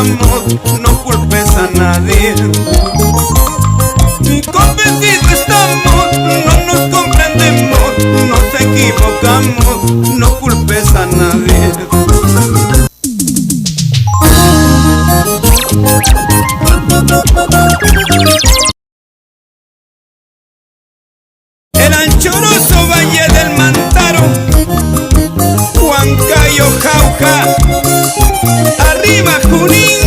equivocamos, no culpes a nadie. Y convencidos estamos, no nos comprendemos, nos equivocamos, no culpes a nadie. El anchuroso valle del Mantaro, Huancayo, Jauja, arriba Junín,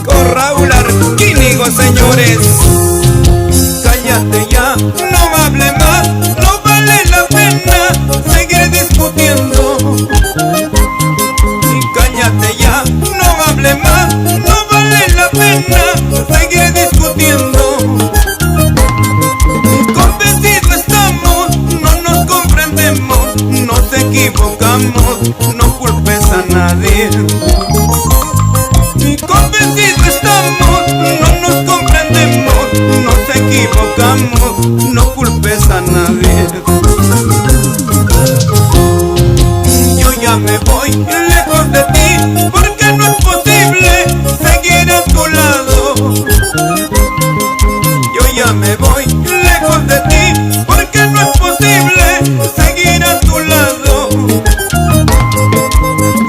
con Raúl Arquínigo, señores. Cállate ya, no hable más, no vale la pena seguir discutiendo. Y cállate ya, no hable más, no vale la pena seguir discutiendo. Convencidos estamos, no nos comprendemos, nos equivocamos, no culpes a nadie. Convencidos estamos, no nos comprendemos, nos equivocamos, no culpes a nadie. Yo ya me voy lejos de ti, porque no es posible seguir a tu lado. Yo ya me voy lejos de ti, porque no es posible seguir a tu lado.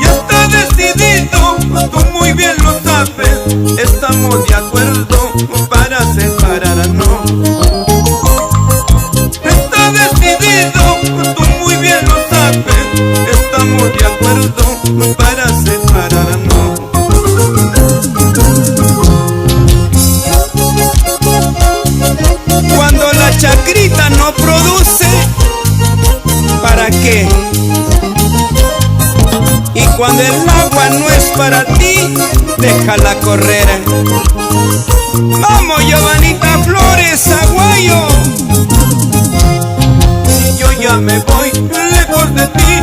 Ya está decidido, tú muy bien lo sabes, estamos de acuerdo para separarnos. Está decidido, tú muy bien lo sabes, estamos de acuerdo para separarnos. Cuando la chacrita no produce, ¿para qué? Y cuando el agua no es para ti, déjala correr. Vamos, Giovanita Flores, Aguayo. Yo ya me voy lejos de ti,